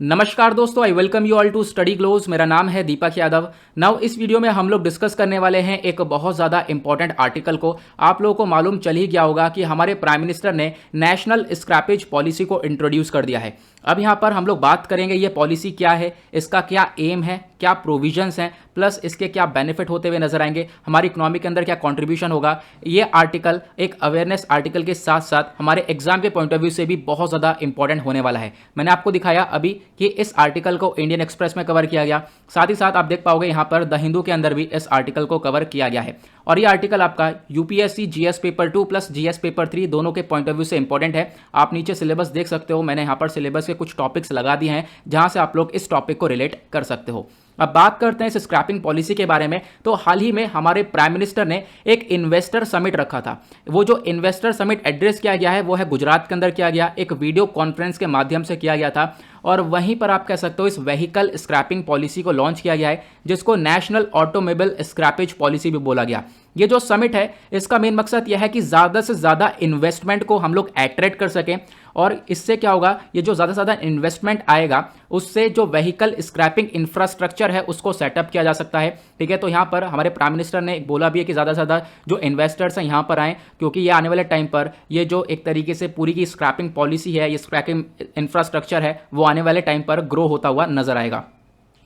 नमस्कार दोस्तों, I welcome you all to study glows. मेरा नाम है दीपक यादव। नाउ इस वीडियो में हम लोग डिस्कस करने वाले हैं एक बहुत ज़्यादा इंपॉर्टेंट आर्टिकल को। आप लोगों को मालूम चल ही गया होगा कि हमारे प्राइम मिनिस्टर ने नेशनल स्क्रैपेज पॉलिसी को इंट्रोड्यूस कर दिया है। अब यहाँ पर हम लोग बात करेंगे ये पॉलिसी क्या है, इसका क्या एम है, क्या प्रोविजंस हैं, प्लस इसके क्या बेनिफिट होते हुए नजर आएंगे, हमारी इकोनॉमी के अंदर क्या कंट्रीब्यूशन होगा। ये आर्टिकल एक अवेयरनेस आर्टिकल के साथ साथ हमारे एग्जाम के पॉइंट ऑफ व्यू से भी बहुत ज़्यादा इंपॉर्टेंट होने वाला है। मैंने आपको दिखाया अभी कि इस आर्टिकल को इंडियन एक्सप्रेस में कवर किया गया, साथ ही साथ आप देख पाओगे यहाँ पर द हिंदू के अंदर भी इस आर्टिकल को कवर किया गया है। और ये आर्टिकल आपका UPSC GS paper 2 plus GS paper 3 दोनों के पॉइंट ऑफ व्यू से इंपॉर्टेंट है। आप नीचे सिलेबस देख सकते हो, मैंने यहाँ पर सिलेबस के कुछ टॉपिक्स लगा दिए हैं जहाँ से आप लोग इस टॉपिक को रिलेट कर सकते हो। अब बात करते हैं इस स्क्रैपिंग पॉलिसी के बारे में। तो हाल ही में हमारे प्राइम मिनिस्टर ने एक इन्वेस्टर समिट रखा था। वो जो इन्वेस्टर समिट एड्रेस किया गया है वो है गुजरात के अंदर किया गया, एक वीडियो कॉन्फ्रेंस के माध्यम से किया गया था। और वहीं पर आप कह सकते हो इस व्हीकल स्क्रैपिंग पॉलिसी को लॉन्च किया गया है, जिसको नेशनल ऑटोमोबाइल स्क्रैपेज पॉलिसी भी बोला गया। ये जो समिट है इसका मेन मकसद यह है कि ज़्यादा से ज़्यादा इन्वेस्टमेंट को हम लोग अट्रैक्ट कर सकें। और इससे क्या होगा, ये जो ज़्यादा से ज़्यादा इन्वेस्टमेंट आएगा उससे जो व्हीकल स्क्रैपिंग इंफ्रास्ट्रक्चर है उसको सेटअप किया जा सकता है। ठीक है, तो यहाँ पर हमारे प्राइम मिनिस्टर ने बोला भी है कि ज़्यादा से ज़्यादा जो इन्वेस्टर्स हैं यहाँ पर आएँ, क्योंकि ये आने वाले टाइम पर ये जो एक तरीके से पूरी की स्क्रैपिंग पॉलिसी है, ये स्क्रैपिंग इंफ्रास्ट्रक्चर है, वो आने वाले टाइम पर ग्रो होता हुआ नजर आएगा।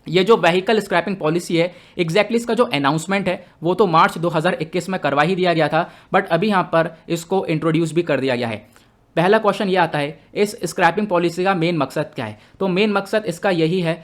ये जो व्हीकल स्क्रैपिंग पॉलिसी है एग्जैक्टली इसका जो अनाउंसमेंट है वो तो मार्च 2021 में करवा ही दिया गया था, बट अभी यहाँ पर इसको इंट्रोड्यूस भी कर दिया गया है। पहला क्वेश्चन ये आता है इस स्क्रैपिंग पॉलिसी का मेन मकसद क्या है। तो मेन मकसद इसका यही है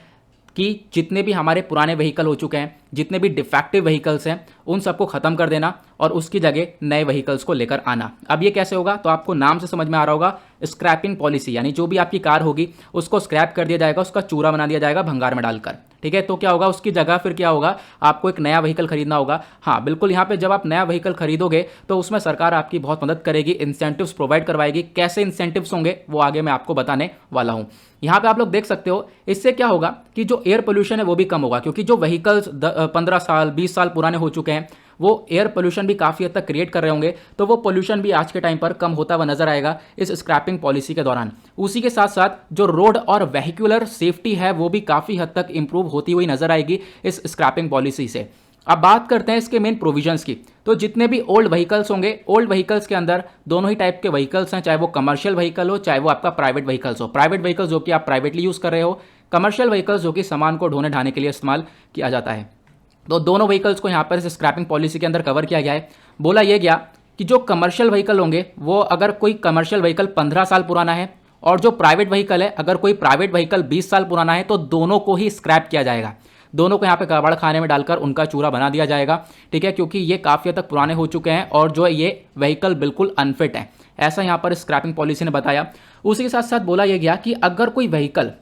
कि जितने भी हमारे पुराने व्हीकल हो चुके हैं, जितने भी डिफेक्टिव व्हीकल्स हैं, उन सबको ख़त्म कर देना और उसकी जगह नए व्हीकल्स को लेकर आना। अब ये कैसे होगा, तो आपको नाम से समझ में आ रहा होगा, स्क्रैपिंग पॉलिसी यानी जो भी आपकी कार होगी उसको स्क्रैप कर दिया जाएगा, उसका चूरा बना दिया जाएगा भंगार में डालकर। ठीक है, तो क्या होगा, उसकी जगह फिर क्या होगा, आपको एक नया व्हीकल खरीदना होगा। हाँ बिल्कुल, यहाँ पे जब आप नया व्हीकल खरीदोगे तो उसमें सरकार आपकी बहुत मदद करेगी, इंसेंटिव्स प्रोवाइड करवाएगी। कैसे इंसेंटिव्स होंगे वो आगे मैं आपको बताने वाला हूँ। यहाँ पे आप लोग देख सकते हो, इससे क्या होगा कि जो एयर पोल्यूशन है वो भी कम होगा, क्योंकि जो व्हीकल्स 15 साल 20 साल पुराने हो चुके हैं वो एयर पोल्यूशन भी काफ़ी हद तक क्रिएट कर रहे होंगे, तो वो पोल्यूशन भी आज के टाइम पर कम होता हुआ नजर आएगा इस स्क्रैपिंग पॉलिसी के दौरान। उसी के साथ साथ जो रोड और वेहिकुलर सेफ्टी है वो भी काफ़ी हद तक इंप्रूव होती हुई नजर आएगी इस स्क्रैपिंग पॉलिसी से। अब बात करते हैं इसके मेन प्रोविजंस की। तो जितने भी ओल्ड व्हीकल्स होंगे, ओल्ड व्हीकल्स के अंदर दोनों ही टाइप के व्हीकल्स हैं, चाहे वो कमर्शियल व्हीकल हो चाहे वो आपका प्राइवेट व्हीकल्स हो। प्राइवेट व्हीकल्स जो कि आप प्राइवेटली यूज़ कर रहे हो, कमर्शियल व्हीकल्स जो कि सामान को ढोने ढाने के लिए इस्तेमाल किया जाता है। तो दोनों व्हीकल्स को यहाँ पर इस स्क्रैपिंग पॉलिसी के अंदर कवर किया गया है। बोला यह गया कि जो कमर्शियल व्हीकल होंगे वो, अगर कोई कमर्शियल व्हीकल 15 साल पुराना है और जो प्राइवेट व्हीकल है, अगर कोई प्राइवेट व्हीकल 20 साल पुराना है, तो दोनों को ही स्क्रैप किया जाएगा। दोनों को यहाँ पे कबाड़ खाने में डालकर उनका चूरा बना दिया जाएगा। ठीक है, क्योंकि ये काफ़ी हद तक पुराने हो चुके हैं और जो ये व्हीकल बिल्कुल अनफिट है, ऐसा यहाँ पर स्क्रैपिंग पॉलिसी ने बताया। उसी के साथ साथ बोला यह गया कि अगर कोई व्हीकल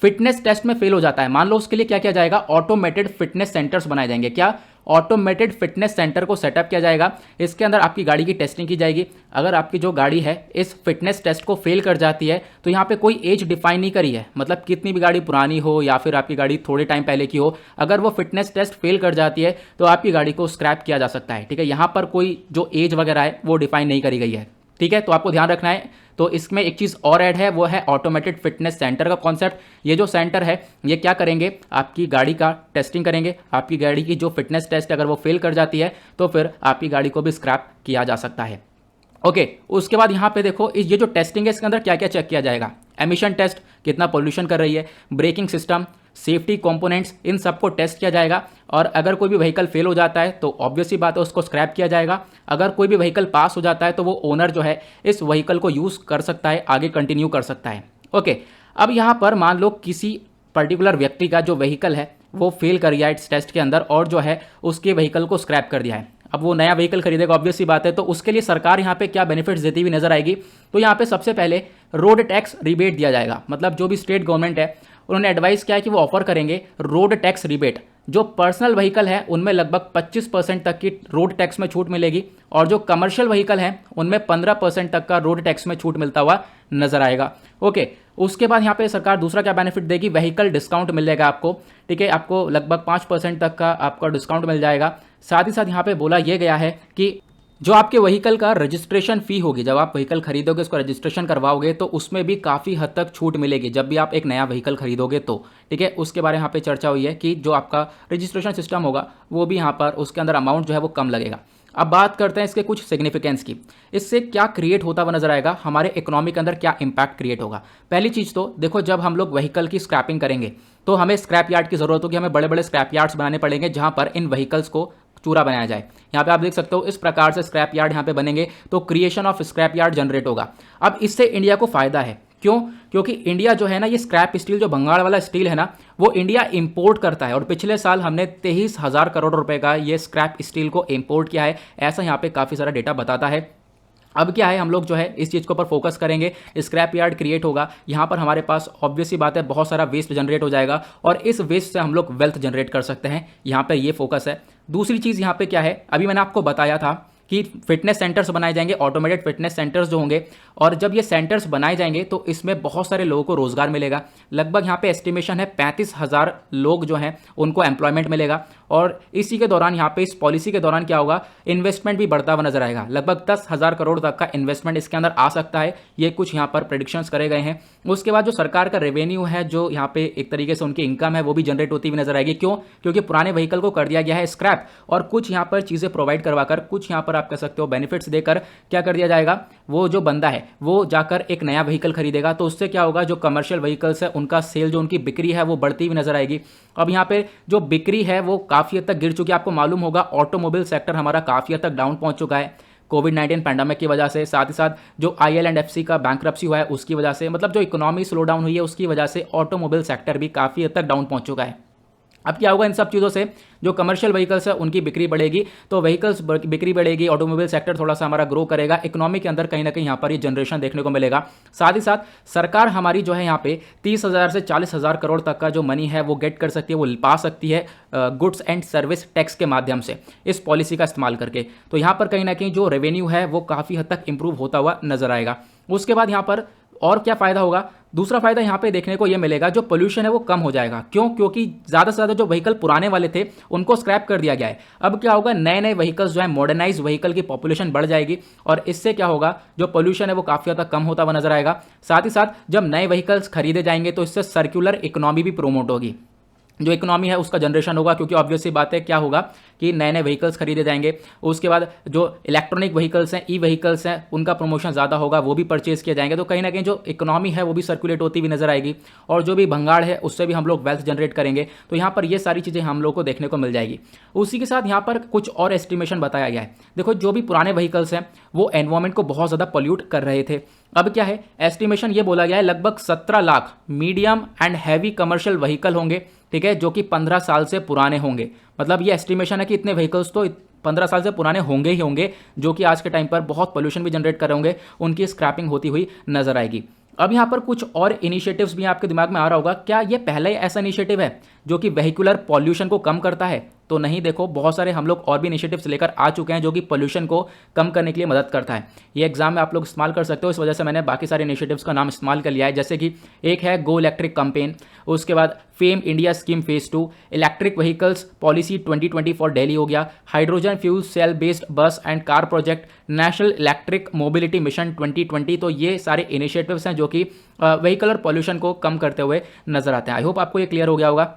फिटनेस टेस्ट में फेल हो जाता है, मान लो, उसके लिए क्या किया जाएगा, ऑटोमेटेड फिटनेस सेंटर्स बनाए जाएंगे। क्या, ऑटोमेटेड फिटनेस सेंटर को सेटअप किया जाएगा। इसके अंदर आपकी गाड़ी की टेस्टिंग की जाएगी। अगर आपकी जो गाड़ी है इस फिटनेस टेस्ट को फेल कर जाती है तो यहाँ पे कोई एज डिफाइन नहीं करी है, मतलब कितनी भी गाड़ी पुरानी हो या फिर आपकी गाड़ी थोड़े टाइम पहले की हो, अगर वो फिटनेस टेस्ट फेल कर जाती है तो आपकी गाड़ी को स्क्रैप किया जा सकता है। ठीक है, यहाँ पर कोई जो एज वगैरह है वो डिफाइन नहीं करी गई है। ठीक है, तो आपको ध्यान रखना है। तो इसमें एक चीज़ और ऐड है, वो है ऑटोमेटेड फिटनेस सेंटर का कॉन्सेप्ट। ये जो सेंटर है ये क्या करेंगे, आपकी गाड़ी का टेस्टिंग करेंगे। आपकी गाड़ी की जो फिटनेस टेस्ट अगर वो फेल कर जाती है तो फिर आपकी गाड़ी को भी स्क्रैप किया जा सकता है। ओके, उसके बाद यहाँ पे देखो, ये जो टेस्टिंग है इसके अंदर क्या क्या चेक किया जाएगा। एमिशन टेस्ट, कितना पोल्यूशन कर रही है, ब्रेकिंग सिस्टम, सेफ्टी कंपोनेंट्स, इन सबको टेस्ट किया जाएगा। और अगर कोई भी व्हीकल फेल हो जाता है तो ऑब्वियस सी बात है उसको स्क्रैप किया जाएगा। अगर कोई भी व्हीकल पास हो जाता है तो वो ओनर जो है इस व्हीकल को यूज़ कर सकता है, आगे कंटिन्यू कर सकता है। ओके, अब यहाँ पर मान लो किसी पर्टिकुलर व्यक्ति का जो व्हीकल है वो फेल कर गया इस टेस्ट के अंदर और जो है उसके व्हीकल को स्क्रैप कर दिया है। अब वो नया व्हीकल खरीदेगा, ऑब्वियस सी बात है, तो उसके लिए सरकार यहाँ पे क्या बेनिफिट्स देती हुई नजर आएगी। तो यहाँ पे सबसे पहले रोड टैक्स रिबेट दिया जाएगा। मतलब जो भी स्टेट गवर्नमेंट है उन्होंने एडवाइस किया है कि वो ऑफर करेंगे रोड टैक्स रिबेट। जो पर्सनल व्हीकल है उनमें लगभग 25% तक की रोड टैक्स में छूट मिलेगी और जो कमर्शियल व्हीकल हैं उनमें 15% तक का रोड टैक्स में छूट मिलता हुआ नजर आएगा। ओके, उसके बाद यहाँ पे सरकार दूसरा क्या बेनिफिट देगी, व्हीकल डिस्काउंट मिल जाएगा आपको। ठीक है, आपको लगभग 5% तक का आपका डिस्काउंट मिल जाएगा। साथ ही साथ यहाँ पे बोला यह गया है कि जो आपके व्हीकल का रजिस्ट्रेशन फ़ी होगी, जब आप व्हीकल खरीदोगे उसका रजिस्ट्रेशन करवाओगे तो उसमें भी काफ़ी हद तक छूट मिलेगी जब भी आप एक नया व्हीकल खरीदोगे तो, ठीक है। उसके बारे में यहाँ पे चर्चा हुई है कि जो आपका रजिस्ट्रेशन सिस्टम होगा वो भी यहाँ पर उसके अंदर अमाउंट जो है वो कम लगेगा। अब बात करते हैं इसके कुछ सिग्निफिकेंस की, इससे क्या क्रिएट होता हुआ नजर आएगा, हमारे इकोनॉमी के अंदर क्या इंपैक्ट क्रिएट होगा। पहली चीज़ तो देखो, जब हम लोग व्हीकल की स्क्रैपिंग करेंगे तो हमें स्क्रैप यार्ड की ज़रूरत होगी, हमें बड़े बड़े स्क्रैप यार्ड्स बनाने पड़ेंगे जहां पर इन व्हीकल्स को चूरा बनाया जाए। यहाँ पे आप देख सकते हो इस प्रकार से स्क्रैप यार्ड यहाँ पे बनेंगे तो creation of scrap yard generate होगा। अब इससे इंडिया को फायदा है, क्यों? क्योंकि इंडिया जो है ना, ये स्क्रैप स्टील जो बंगाल वाला स्टील है ना, वो इंडिया इंपोर्ट करता है और पिछले साल हमने 23,000 करोड़ रुपए का ये स्क्रैप स्टील को इंपोर्ट किया है, ऐसा यहाँ पे काफ़ी सारा डेटा बताता है। अब क्या है, हम लोग जो है इस चीज़ के ऊपर फोकस करेंगे, स्क्रैप यार्ड क्रिएट होगा, यहाँ पर हमारे पास ऑब्वियस सी बात है बहुत सारा वेस्ट जनरेट हो जाएगा और इस वेस्ट से हम लोग वेल्थ जनरेट कर सकते हैं, यहाँ पर ये फोकस है। दूसरी चीज़ यहाँ पे क्या है, अभी मैंने आपको बताया था कि फिटनेस सेंटर्स बनाए जाएंगे, ऑटोमेटेड फिटनेस सेंटर्स जो होंगे, और जब ये सेंटर्स बनाए जाएंगे तो इसमें बहुत सारे लोगों को रोजगार मिलेगा। लगभग यहाँ पे एस्टिमेशन है 35,000 लोग जो हैं उनको एम्प्लॉयमेंट मिलेगा और इसी के दौरान यहाँ पे इस पॉलिसी के दौरान क्या होगा, इन्वेस्टमेंट भी बढ़ता हुआ नजर आएगा। लगभग 10,000 करोड़ तक का इन्वेस्टमेंट इसके अंदर आ सकता है, ये कुछ यहाँ पर प्रेडिक्शंस करे गए हैं। उसके बाद जो सरकार का रेवेन्यू है, जो यहाँ पे एक तरीके से उनकी इनकम है, वो भी जनरेट होती हुई नजर आएगी। क्यों? क्योंकि पुराने व्हीकल को कर दिया गया है स्क्रैप और कुछ यहाँ पर चीज़ें प्रोवाइड करवाकर, कुछ यहाँ पर आप कह सकते हो बेनिफिट्स देकर क्या कर दिया जाएगा, वो जो बंदा है वो जाकर एक नया व्हीकल खरीदेगा तो उससे क्या होगा, जो कमर्शियल व्हीकल्स है उनका सेल, जो उनकी बिक्री है वो बढ़ती हुई नजर आएगी। अब यहाँ पे जो बिक्री है वो काफ़ी हद तक गिर चुकी है। आपको मालूम होगा ऑटोमोबाइल सेक्टर हमारा काफ़ी हद तक डाउन पहुंच चुका है कोविड-19 पैंडेमिक की वजह से, साथ ही साथ जो IL&FC का बैंकरप्सी हुआ है उसकी वजह से, मतलब जो इकोनॉमी स्लो डाउन हुई है उसकी वजह से ऑटोमोबाइल सेक्टर भी काफ़ी हद तक डाउन पहुंच चुका है। अब क्या होगा, इन सब चीज़ों से जो कमर्शियल व्हीकल्स है उनकी बिक्री बढ़ेगी, तो व्हीकल्स बिक्री बढ़ेगी, ऑटोमोबाइल सेक्टर थोड़ा सा हमारा ग्रो करेगा, इकोनॉमी के अंदर कहीं ना कहीं यहाँ पर ये जनरेशन देखने को मिलेगा। साथ ही साथ सरकार हमारी जो है यहाँ पे 30,000 से 40,000 करोड़ तक का जो मनी है वो गेट कर सकती है, वो पा सकती है गुड्स एंड सर्विस टैक्स के माध्यम से, इस पॉलिसी का इस्तेमाल करके। तो यहाँ पर कहीं ना कहीं जो रेवेन्यू है वो काफ़ी हद तक इंप्रूव होता हुआ नजर आएगा। उसके बाद यहाँ पर और क्या फ़ायदा होगा, दूसरा फायदा यहाँ पे देखने को ये मिलेगा, जो पोल्यूशन है वो कम हो जाएगा। क्यों? क्योंकि ज़्यादा से ज़्यादा जो व्हीकल पुराने वाले थे उनको स्क्रैप कर दिया गया है। अब क्या होगा, नए नए व्हीकल्स जो है, मॉडर्नाइज व्हीकल की पॉपुलेशन बढ़ जाएगी और इससे क्या होगा, जो पोल्यूशन है वो काफ़ी हद तक कम होता हुआ नजर आएगा। साथ ही साथ जब नए व्हीकल्स खरीदे जाएंगे तो इससे सर्कुलर इकोनॉमी भी प्रोमोट होगी, जो इकोनॉमी है उसका जनरेशन होगा, क्योंकि ऑब्वियसली बात है क्या होगा कि नए नए व्हीकल्स खरीदे जाएंगे। उसके बाद जो इलेक्ट्रॉनिक व्हीकल्स हैं, ई व्हीकल्स हैं, उनका प्रमोशन ज़्यादा होगा, वो भी परचेज किए जाएंगे, तो कहीं ना कहीं जो इकोनॉमी है वो भी सर्कुलेट होती हुई नजर आएगी और जो भी भंगाड़ है उससे भी हम लोग वेल्थ जनरेट करेंगे। तो यहाँ पर ये सारी चीज़ें हम लोग को देखने को मिल जाएगी। उसी के साथ यहाँ पर कुछ और एस्टिमेशन बताया गया है। देखो, जो भी पुराने व्हीकल्स हैं वो एनवायरमेंट को बहुत ज़्यादा पॉल्यूट कर रहे थे। अब क्या है, एस्टिमेशन ये बोला गया है लगभग 17 lakh medium and heavy commercial vehicle होंगे, ठीक है, जो कि 15 साल से पुराने होंगे। मतलब ये एस्टिमेशन है कि इतने व्हीकल्स तो 15 साल से पुराने होंगे ही होंगे, जो कि आज के टाइम पर बहुत पोल्यूशन भी जनरेट कर रहे होंगे, उनकी स्क्रैपिंग होती हुई नजर आएगी। अब यहाँ पर कुछ और इनिशिएटिव्स भी आपके दिमाग में आ रहा होगा, क्या ये पहला ही ऐसा इनिशिएटिव है जो कि वेहिकुलर पॉल्यूशन को कम करता है? तो नहीं, देखो बहुत सारे हम लोग और भी इनिशिएटिव्स लेकर आ चुके हैं जो कि पोल्यूशन को कम करने के लिए मदद करता है। ये एग्जाम में आप लोग इस्तेमाल कर सकते हो, इस वजह से मैंने बाकी सारे इनिशिएटिव्स का नाम इस्तेमाल कर लिया है। जैसे कि एक है गो इलेक्ट्रिक कैंपेन, उसके बाद fame India scheme phase 2, electric vehicles policy 2020 for Delhi हो गया, हाइड्रोजन फ्यूल सेल बेस्ड बस and car project, national electric mobility mission 2020। तो ये सारे इनिशिएटिव्स हैं जो कि व्हीकलर पॉल्यूशन को कम करते हुए नजर आते हैं। आई होप आपको ये क्लियर हो गया होगा।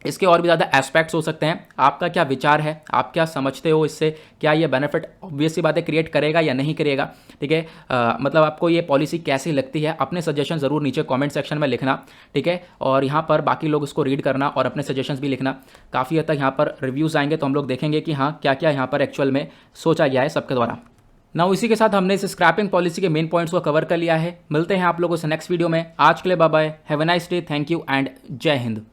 इसके और भी ज़्यादा एस्पेक्ट्स हो सकते हैं, आपका क्या विचार है, आप क्या समझते हो इससे, क्या ये बेनिफिट ऑब्वियस सी बातें क्रिएट करेगा या नहीं करेगा, ठीक है। मतलब आपको ये पॉलिसी कैसी लगती है, अपने सजेशन ज़रूर नीचे कमेंट सेक्शन में लिखना, ठीक है। और यहाँ पर बाकी लोग इसको रीड करना और अपने सजेशंस भी लिखना। काफ़ी हद तक यहाँ पर रिव्यूज़ आएंगे तो हम लोग देखेंगे कि हाँ क्या क्या यहाँ पर एक्चुअल में सोचा गया है सबके द्वारा। ना इसी के साथ हमने इस स्क्रैपिंग पॉलिसी के मेन पॉइंट्स को कवर कर लिया है। मिलते हैं आप लोगों से नेक्स्ट वीडियो में। आज के लिए bye bye, have a nice day, thank you and जय हिंद।